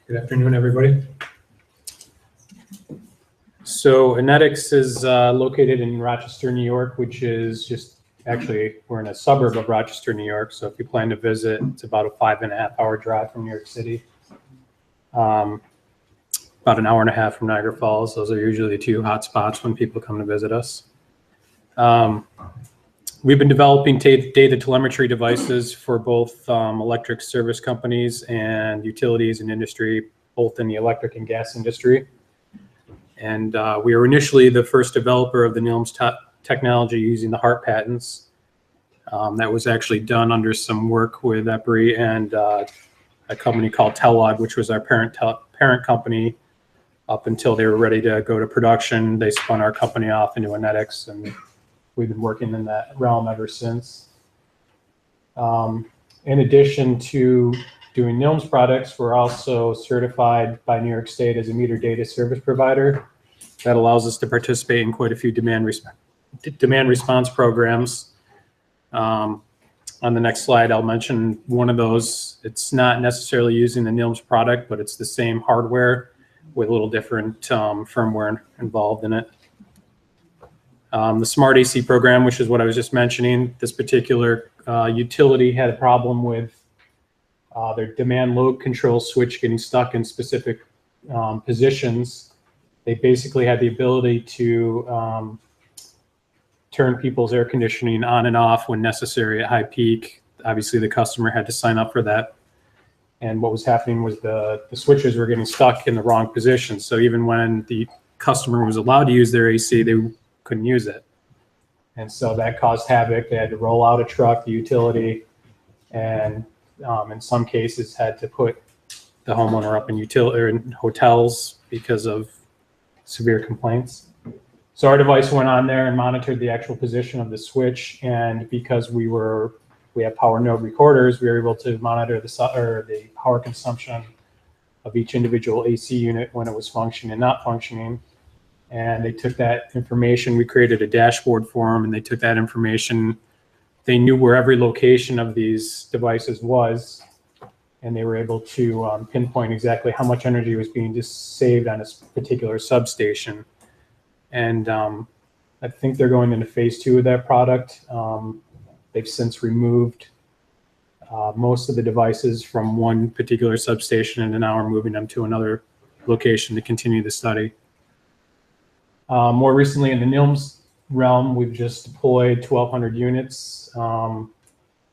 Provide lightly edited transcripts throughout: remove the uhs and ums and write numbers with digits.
Good afternoon, everybody. So Enetics is located in Rochester, New York, which is just actually, we're in a suburb of Rochester, New York. So if you plan to visit, it's about a 5.5-hour drive from New York City. About an hour and a half from Niagara Falls. Those are usually the two hot spots when people come to visit us. We've been developing data telemetry devices for both electric service companies and utilities and industry, both in the electric and gas industry. And we were initially the first developer of the NILM's technology using the HART patents. That was actually done under some work with EPRI and a company called Telog, which was our parent company. Up until they were ready to go to production, they spun our company off into Enetics, and we've been working in that realm ever since. In addition to doing NILM's products, we're also certified by New York State as a meter data service provider. That allows us to participate in quite a few demand response programs. On the next slide, I'll mention one of those. It's not necessarily using the NILM's product, but it's the same hardware with a little different firmware involved in it. The Smart AC program, which is what I was just mentioning, this particular utility had a problem with their demand load control switch getting stuck in specific positions. They basically had the ability to turn people's air conditioning on and off when necessary at high peak. Obviously, the customer had to sign up for that. And what was happening was the switches were getting stuck in the wrong position. So even when the customer was allowed to use their AC, they couldn't use it. And so that caused havoc. They had to roll out a truck, the utility, and in some cases had to put the homeowner up in hotels because of severe complaints. So our device went on there and monitored the actual position of the switch. And because we have power node recorders, we were able to monitor the power consumption of each individual AC unit when it was functioning and not functioning. And they took that information, we created a dashboard for them, and they took that information. They knew where every location of these devices was, and they were able to pinpoint exactly how much energy was being just saved on this particular substation. And I think they're going into phase 2 of that product. They've since removed most of the devices from one particular substation, and now are moving them to another location to continue the study. More recently in the NILM's realm, we've just deployed 1,200 units.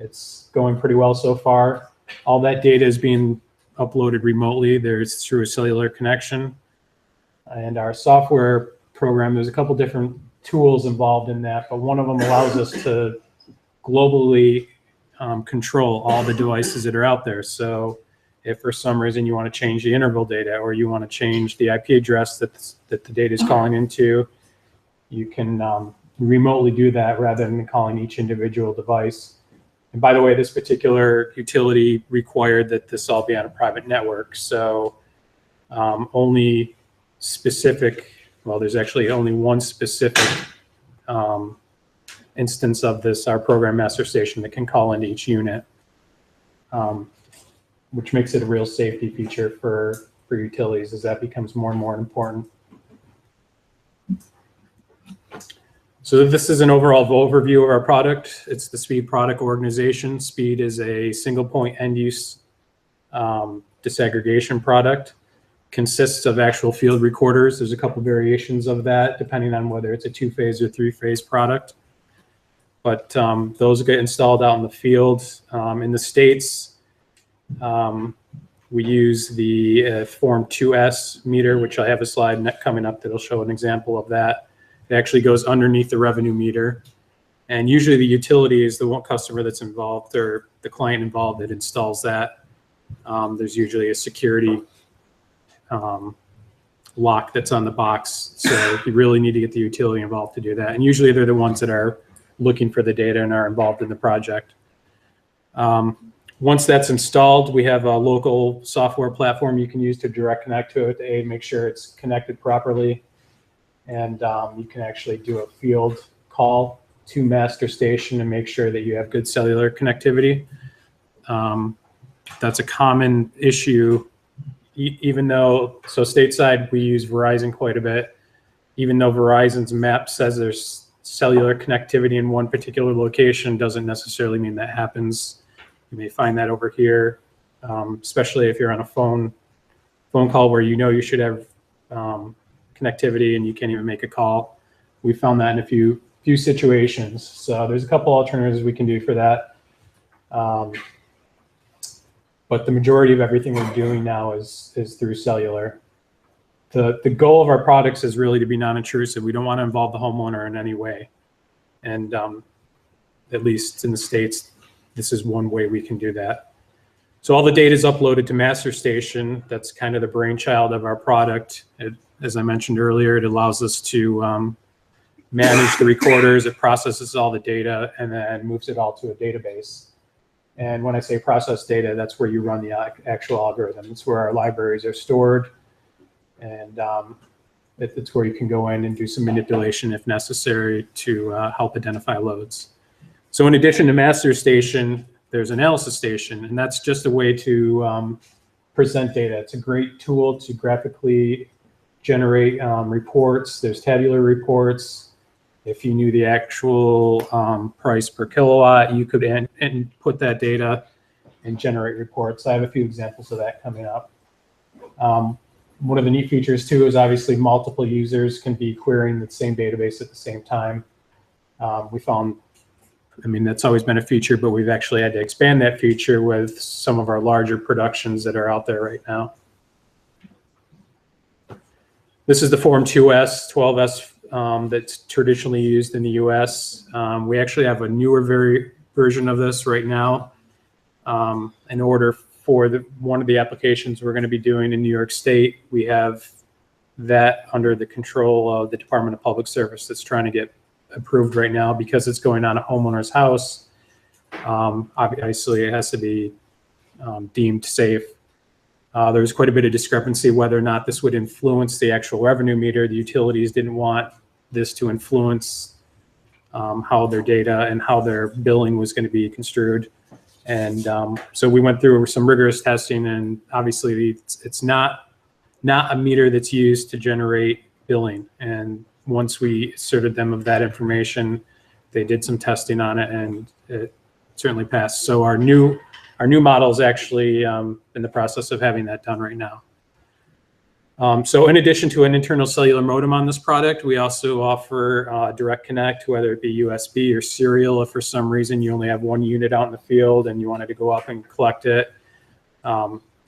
It's going pretty well so far. All that data is being uploaded remotely. There's through a cellular connection. And our software program, there's a couple different tools involved in that, but one of them allows us to globally control all the devices that are out there. So if for some reason you want to change the interval data, or you want to change the IP address that the data is calling into, you can remotely do that rather than calling each individual device. And by the way, this particular utility required that this all be on a private network. So only specific, well, there's actually only one specific instance of this, our program master station, that can call into each unit. Which makes it a real safety feature for utilities as that becomes more and more important. So this is an overall overview of our product. It's the SPEED product organization. SPEED is a single point end use disaggregation product. Consists of actual field recorders. There's a couple variations of that depending on whether it's a 2-phase or 3-phase product. But those get installed out in the field. In the States, we use the Form 2S meter, which I have a slide coming up that'll show an example of that. It actually goes underneath the revenue meter. And usually the utility is the one customer that's involved, or the client involved, that installs that. There's usually a security lock that's on the box. So you really need to get the utility involved to do that. And usually they're the ones that are looking for the data and are involved in the project. Once that's installed, we have a local software platform you can use to direct connect to it to make sure it's connected properly. And you can actually do a field call to master station and make sure that you have good cellular connectivity. That's a common issue even though, so stateside, we use Verizon quite a bit. Even though Verizon's map says there's cellular connectivity in one particular location, doesn't necessarily mean that happens. You may find that over here, especially if you're on a phone call where you know you should have connectivity and you can't even make a call. We found that in a few situations. So there's a couple alternatives we can do for that. But the majority of everything we're doing now is through cellular. The goal of our products is really to be non-intrusive. We don't want to involve the homeowner in any way. And at least in the States, this is one way we can do that. So all the data is uploaded to MasterStation. That's kind of the brainchild of our product. As I mentioned earlier, it allows us to manage the recorders. It processes all the data and then moves it all to a database. And when I say process data, that's where you run the actual algorithm. It's where our libraries are stored. And it's where you can go in and do some manipulation if necessary to help identify loads. So in addition to MasterStation, there's Analysis Station, and that's just a way to present data. It's a great tool to graphically generate reports. There's tabular reports. If you knew the actual price per kilowatt, you could input that data and generate reports. I have a few examples of that coming up. One of the neat features too is obviously multiple users can be querying the same database at the same time. We found, I mean, that's always been a feature, but we've actually had to expand that feature with some of our larger productions that are out there right now. This is the Form 2S, 12S that's traditionally used in the US. We actually have a newer version of this right now. In order for one of the applications we're going to be doing in New York State, we have that under the control of the Department of Public Service that's trying to get approved right now because it's going on a homeowner's house. Obviously, it has to be deemed safe. There was quite a bit of discrepancy whether or not this would influence the actual revenue meter. The utilities didn't want this to influence how their data and how their billing was going to be construed. And so we went through some rigorous testing, and obviously it's not a meter that's used to generate billing. And once we asserted them of that information, they did some testing on it, and it certainly passed. So our new model is actually in the process of having that done right now. So in addition to an internal cellular modem on this product, we also offer direct connect, whether it be USB or serial. If for some reason you only have one unit out in the field and you wanted to go up and collect it,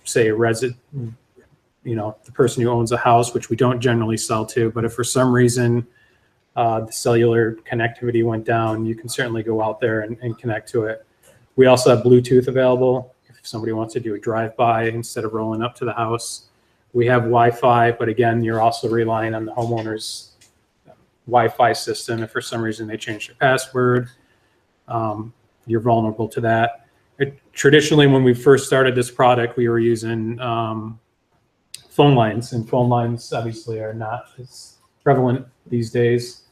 say a resident, the person who owns a house, which we don't generally sell to, but if for some reason the cellular connectivity went down, you can certainly go out there and connect to it. We also have Bluetooth available if somebody wants to do a drive-by instead of rolling up to the house. We have Wi-Fi, but again, you're also relying on the homeowner's Wi-Fi system. If for some reason they change their password, you're vulnerable to that. Traditionally, when we first started this product, we were using phone lines, and phone lines obviously are not as prevalent these days.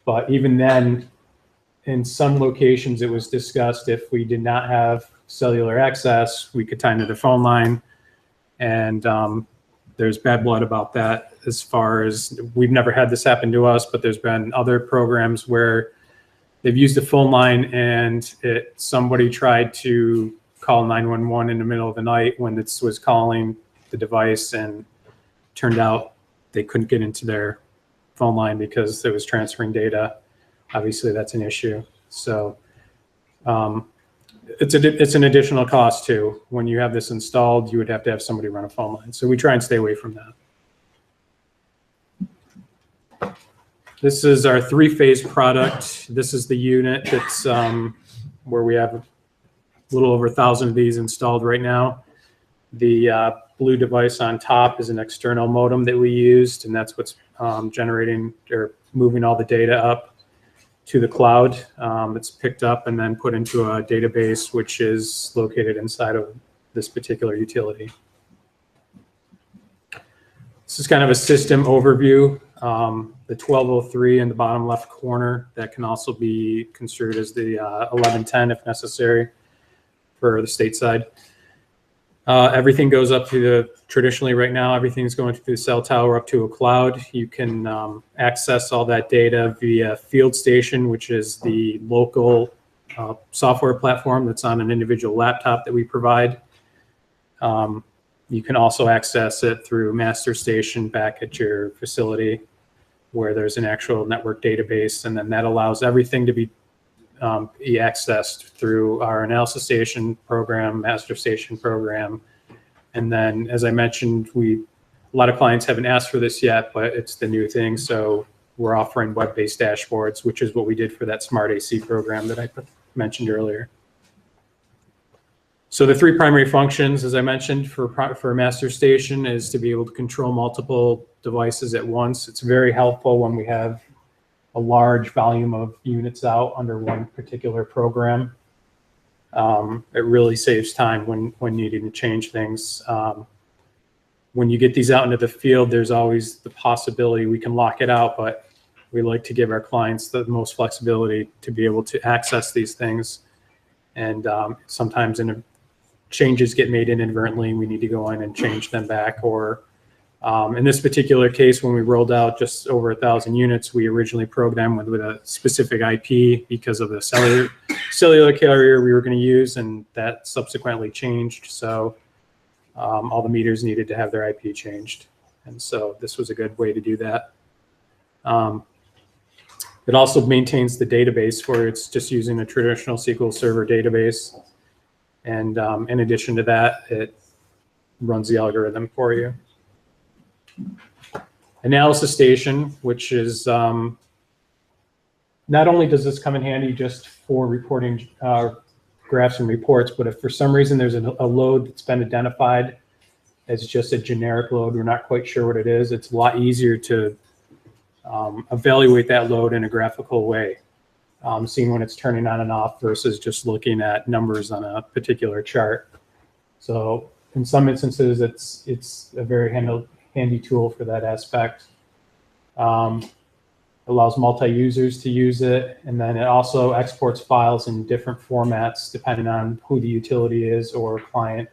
But even then, in some locations, it was discussed if we did not have cellular access, we could tie into the phone line. And there's bad blood about that, as far as we've never had this happen to us, but there's been other programs where they've used a phone line and somebody tried to call 911 in the middle of the night when it was calling the device, and turned out they couldn't get into their phone line because it was transferring data. Obviously, that's an issue. So it's an additional cost too. When you have this installed, you would have to have somebody run a phone line. So we try and stay away from that. This is our three-phase product. This is the unit that's where we have a little over 1,000 of these installed right now. The blue device on top is an external modem that we used, and that's what's generating or moving all the data up to the cloud. It's picked up and then put into a database, which is located inside of this particular utility. This is kind of a system overview. The 1203 in the bottom left corner, that can also be construed as the 1110 if necessary for the stateside. Everything goes up to the, traditionally right now, everything's going through the cell tower up to a cloud. You can access all that data via Field Station, which is the local software platform that's on an individual laptop that we provide. You can also access it through Master Station back at your facility where there's an actual network database, and then that allows everything to be accessed through our analysis station program, Master Station program. And then, as I mentioned, a lot of clients haven't asked for this yet, but it's the new thing. So we're offering web-based dashboards, which is what we did for that Smart AC program that I mentioned earlier. So the three primary functions, as I mentioned, for Master Station is to be able to control multiple devices at once. It's very helpful when we have a large volume of units out under one particular program. It really saves time when needing to change things. When you get these out into the field, there's always the possibility we can lock it out, but we like to give our clients the most flexibility to be able to access these things. And sometimes changes get made inadvertently, we need to go in and change them back, or in this particular case, when we rolled out just over 1,000 units, we originally programmed with a specific IP because of the cellular carrier we were going to use, and that subsequently changed. So all the meters needed to have their IP changed. And so this was a good way to do that. It also maintains the database where it's just using a traditional SQL Server database. And in addition to that, it runs the algorithm for you. Analysis Station, which is not only does this come in handy just for reporting graphs and reports, but if for some reason there's a load that's been identified as just a generic load, we're not quite sure what it is, it's a lot easier to evaluate that load in a graphical way, seeing when it's turning on and off versus just looking at numbers on a particular chart. So in some instances, it's a very handy tool for that aspect. Allows multi-users to use it, and then it also exports files in different formats depending on who the utility is or client,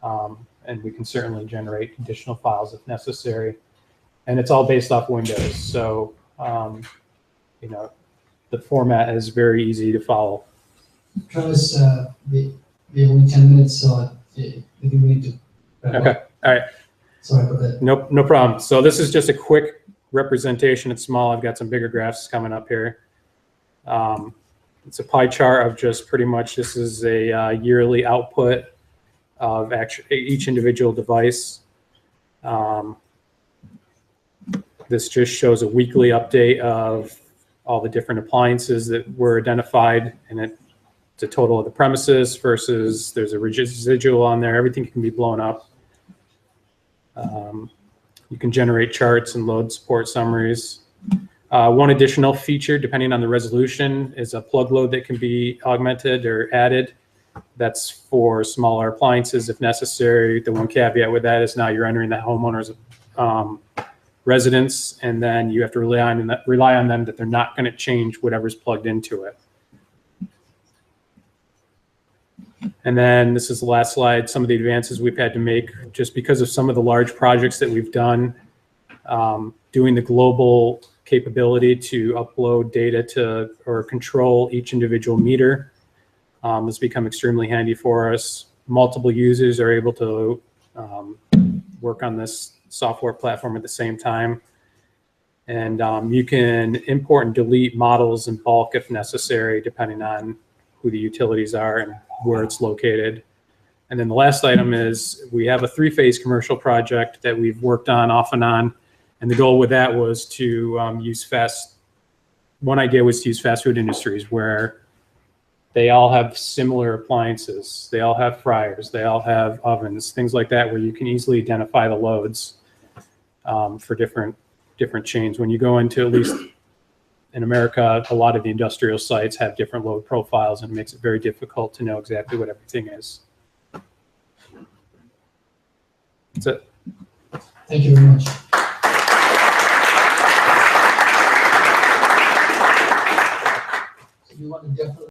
and we can certainly generate additional files if necessary. And it's all based off Windows, so you know, the format is very easy to follow. Travis, we have only 10 minutes, so we need to wrap up. Okay, all right. Sorry about that. Nope, no problem. So this is just a quick representation. It's small. I've got some bigger graphs coming up here. It's a pie chart of just pretty much, this is a yearly output of each individual device. This just shows a weekly update of all the different appliances that were identified, and it's a total of the premises versus there's a residual on there. Everything can be blown up. You can generate charts and load support summaries. One additional feature, depending on the resolution, is a plug load that can be augmented or added. That's for smaller appliances if necessary. The one caveat with that is now you're entering the homeowner's residence, and then you have to rely on them that they're not going to change whatever's plugged into it. And then this is the last slide, some of the advances we've had to make just because of some of the large projects that we've done. Doing the global capability to upload data to or control each individual meter has become extremely handy for us. Multiple users are able to work on this software platform at the same time. And you can import and delete models in bulk if necessary, depending on who the utilities are and where it's located. And then the last item is we have a 3-phase commercial project that we've worked on off and on. And the goal with that was to one idea was to use fast food industries where they all have similar appliances. They all have fryers, they all have ovens, things like that, where you can easily identify the loads for different chains. When you go into, at least in America, a lot of the industrial sites have different load profiles, and it makes it very difficult to know exactly what everything is. That's it. Thank you very much. You want to definitely